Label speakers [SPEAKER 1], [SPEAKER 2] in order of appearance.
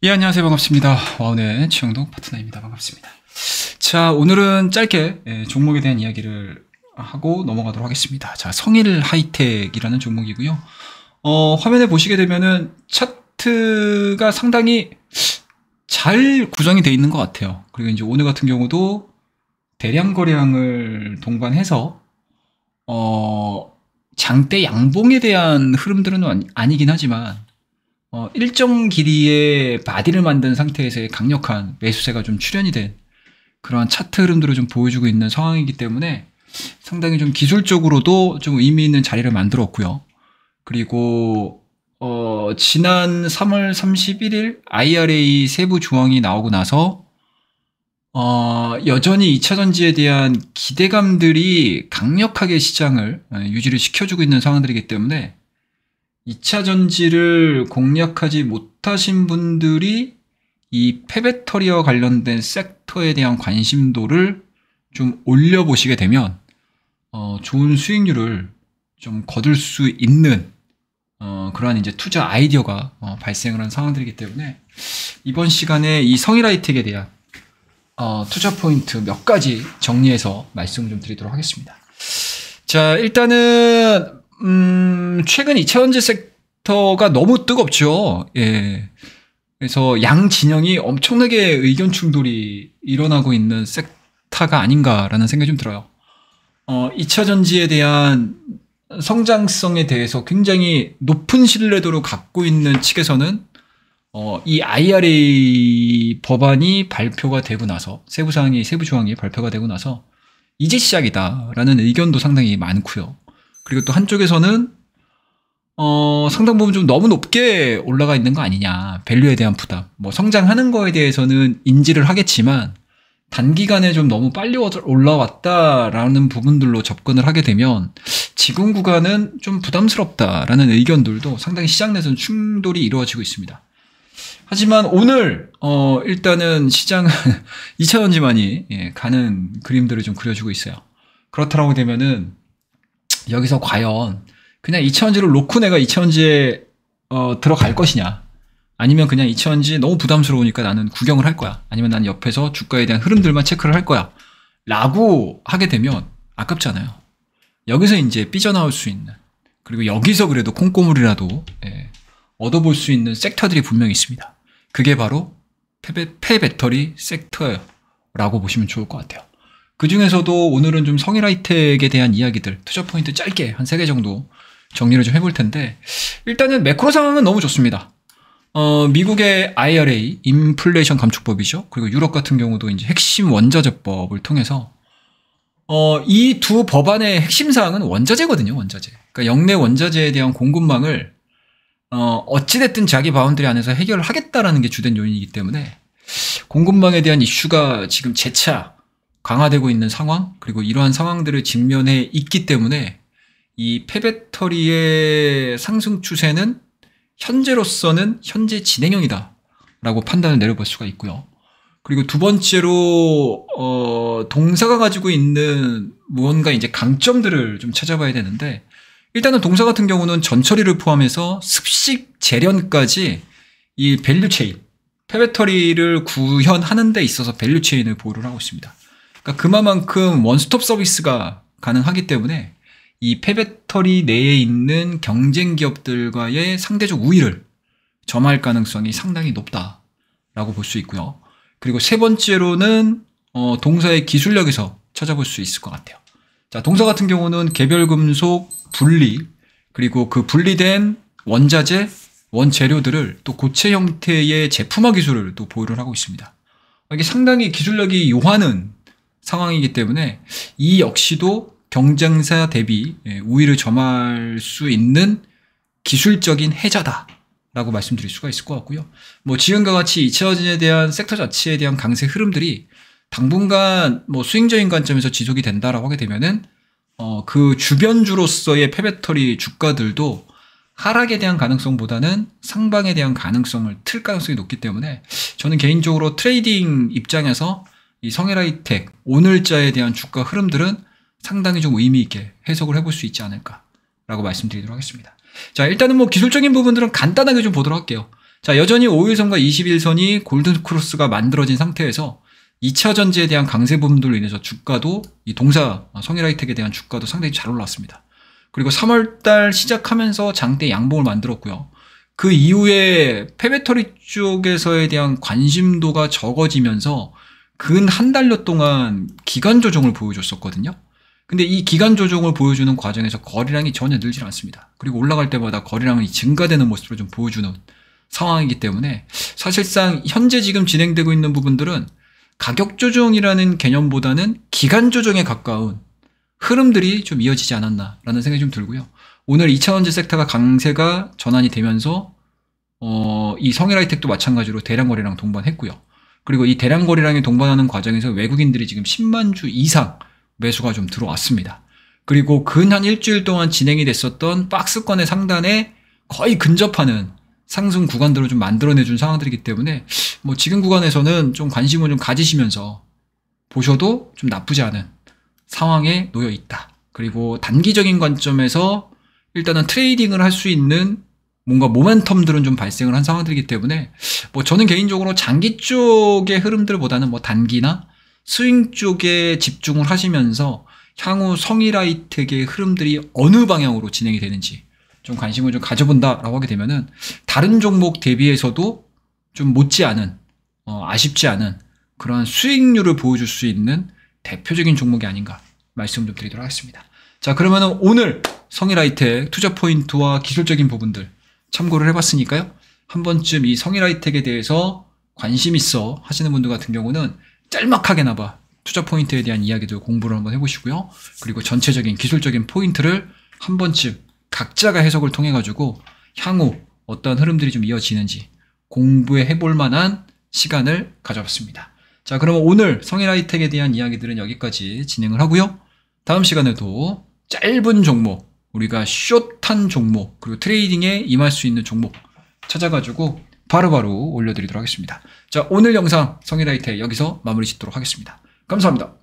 [SPEAKER 1] 예, 안녕하세요. 반갑습니다. 와운의 최영동 파트너입니다. 반갑습니다. 자, 오늘은 짧게 종목에 대한 이야기를 하고 넘어가도록 하겠습니다. 자, 성일 하이텍이라는 종목이고요. 화면에 보시게 되면은 차트가 상당히 잘 구성이 되어 있는 것 같아요. 그리고 이제 오늘 같은 경우도 대량 거래량을 동반해서 장대 양봉에 대한 흐름들은 아니긴 하지만 일정 길이의 바디를 만든 상태에서의 강력한 매수세가 좀 출현이 된 그러한 차트 흐름들을 좀 보여주고 있는 상황이기 때문에 상당히 좀 기술적으로도 좀 의미 있는 자리를 만들었고요. 그리고 지난 3월 31일 IRA 세부 조항이 나오고 나서 여전히 2차 전지에 대한 기대감들이 강력하게 시장을 유지를 시켜주고 있는 상황들이기 때문에 2차 전지를 공략하지 못하신 분들이 이 폐배터리와 관련된 섹터에 대한 관심도를 좀 올려보시게 되면 좋은 수익률을 좀 거둘 수 있는 그러한 이제 투자 아이디어가 발생을 한 상황들이기 때문에 이번 시간에 이 성일 하이텍에 대한 투자 포인트 몇 가지 정리해서 말씀을 좀 드리도록 하겠습니다. 자, 일단은 최근 2차 전지 섹터가 너무 뜨겁죠. 예. 그래서 양 진영이 엄청나게 의견 충돌이 일어나고 있는 섹터가 아닌가라는 생각이 좀 들어요. 2차 전지에 대한 성장성에 대해서 굉장히 높은 신뢰도를 갖고 있는 측에서는 이 IRA 법안이 발표가 되고 나서 세부 조항이 발표가 되고 나서 이제 시작이다라는 의견도 상당히 많고요. 그리고 또 한쪽에서는 상당 부분 좀 너무 높게 올라가 있는 거 아니냐. 밸류에 대한 부담. 뭐 성장하는 거에 대해서는 인지를 하겠지만 단기간에 좀 너무 빨리 올라왔다라는 부분들로 접근을 하게 되면 지금 구간은 좀 부담스럽다라는 의견들도 상당히 시장 내에서는 충돌이 이루어지고 있습니다. 하지만 오늘 일단은 시장은 2차 전지만이 가는 그림들을 좀 그려주고 있어요. 그렇다라고 되면은 여기서 과연 그냥 2차 전지를 놓고 내가 2차 전지에 들어갈 것이냐, 아니면 그냥 2차 전지 너무 부담스러우니까 나는 구경을 할 거야, 아니면 난 옆에서 주가에 대한 흐름들만 체크를 할 거야 라고 하게 되면 아깝잖아요. 여기서 이제 삐져나올 수 있는, 그리고 여기서 그래도 콩고물이라도 얻어볼 수 있는 섹터들이 분명히 있습니다. 그게 바로 폐배터리 섹터라고 보시면 좋을 것 같아요. 그 중에서도 오늘은 좀 성일 하이텍에 대한 이야기들, 투자 포인트 짧게 한 3개 정도 정리를 좀 해볼 텐데, 일단은 매크로 상황은 너무 좋습니다. 미국의 IRA, 인플레이션 감축법이죠. 그리고 유럽 같은 경우도 이제 핵심 원자재법을 통해서, 이 두 법안의 핵심 사항은 원자재거든요, 원자재. 그러니까 역내 원자재에 대한 공급망을, 어찌됐든 자기 바운드리 안에서 해결을 하겠다라는 게 주된 요인이기 때문에, 공급망에 대한 이슈가 지금 재차 강화되고 있는 상황, 그리고 이러한 상황들을 직면해 있기 때문에 이 폐배터리의 상승 추세는 현재로서는 현재 진행형이다 라고 판단을 내려볼 수가 있고요. 그리고 두 번째로 동사가 가지고 있는 무언가 이제 강점들을 좀 찾아봐야 되는데, 일단은 동사 같은 경우는 전처리를 포함해서 습식 재련까지 이 밸류체인, 폐배터리를 구현하는 데 있어서 밸류체인을 보유를 하고 있습니다. 그러니까 그만큼 원스톱 서비스가 가능하기 때문에 이 폐배터리 내에 있는 경쟁 기업들과의 상대적 우위를 점할 가능성이 상당히 높다라고 볼 수 있고요. 그리고 세 번째로는 동사의 기술력에서 찾아볼 수 있을 것 같아요. 자, 동사 같은 경우는 개별 금속 분리, 그리고 그 분리된 원자재, 원재료들을 또 고체 형태의 제품화 기술을 또 보유를 하고 있습니다. 이게 상당히 기술력이 요하는 상황이기 때문에 이 역시도 경쟁사 대비 우위를 점할 수 있는 기술적인 해자다라고 말씀드릴 수가 있을 것 같고요. 뭐 지금과 같이 2차 전지에 대한 섹터 자체에 대한 강세 흐름들이 당분간 뭐 수익적인 관점에서 지속이 된다라고 하게 되면은 그 주변주로서의 폐배터리 주가들도 하락에 대한 가능성보다는 상방에 대한 가능성을 틀 가능성이 높기 때문에 저는 개인적으로 트레이딩 입장에서 이 성일 하이텍 오늘자에 대한 주가 흐름들은 상당히 좀 의미 있게 해석을 해볼 수 있지 않을까라고 말씀드리도록 하겠습니다. 자, 일단은 뭐 기술적인 부분들은 간단하게 좀 보도록 할게요. 자, 여전히 5일선과 21선이 골든크로스가 만들어진 상태에서 2차 전지에 대한 강세 부분들로 인해서 주가도 이 동사 성일하이텍에 대한 주가도 상당히 잘 올라왔습니다. 그리고 3월달 시작하면서 장대 양봉을 만들었고요. 그 이후에 폐배터리 쪽에서에 대한 관심도가 적어지면서 근 한 달여 동안 기간 조정을 보여줬었거든요. 근데 이 기간 조정을 보여주는 과정에서 거래량이 전혀 늘지 않습니다. 그리고 올라갈 때마다 거래량이 증가되는 모습을 좀 보여주는 상황이기 때문에 사실상 현재 지금 진행되고 있는 부분들은 가격 조정이라는 개념보다는 기간 조정에 가까운 흐름들이 좀 이어지지 않았나라는 생각이 좀 들고요. 오늘 2차전지 섹터가 강세가 전환이 되면서 이 성일하이텍도 마찬가지로 대량 거래량 동반했고요. 그리고 이 대량 거래량이 동반하는 과정에서 외국인들이 지금 10만 주 이상 매수가 좀 들어왔습니다. 그리고 근 한 일주일 동안 진행이 됐었던 박스권의 상단에 거의 근접하는 상승 구간들을 좀 만들어내준 상황들이기 때문에 뭐 지금 구간에서는 좀 관심을 좀 가지시면서 보셔도 좀 나쁘지 않은 상황에 놓여 있다. 그리고 단기적인 관점에서 일단은 트레이딩을 할 수 있는 뭔가 모멘텀들은 좀 발생을 한 상황들이기 때문에 뭐 저는 개인적으로 장기 쪽의 흐름들보다는 뭐 단기나 스윙 쪽에 집중을 하시면서 향후 성일하이텍의 흐름들이 어느 방향으로 진행이 되는지 좀 관심을 좀 가져본다라고 하게 되면은 다른 종목 대비해서도 좀 못지않은 아쉽지 않은 그러한 수익률을 보여줄 수 있는 대표적인 종목이 아닌가 말씀 좀 드리도록 하겠습니다. 자, 그러면은 오늘 성일하이텍 투자 포인트와 기술적인 부분들 참고를 해봤으니까요. 한 번쯤 이 성일하이텍에 대해서 관심 있어 하시는 분들 같은 경우는 짤막하게나마 투자 포인트에 대한 이야기들 공부를 한번 해보시고요. 그리고 전체적인 기술적인 포인트를 한 번쯤 각자가 해석을 통해 가지고 향후 어떤 흐름들이 좀 이어지는지 공부해 해볼 만한 시간을 가져봤습니다. 자, 그러면 오늘 성일하이텍에 대한 이야기들은 여기까지 진행을 하고요. 다음 시간에도 짧은 종목, 우리가 숏한 종목, 그리고 트레이딩에 임할 수 있는 종목 찾아가지고 바로바로 올려드리도록 하겠습니다. 자, 오늘 영상 성일하이텍 여기서 마무리 짓도록 하겠습니다. 감사합니다.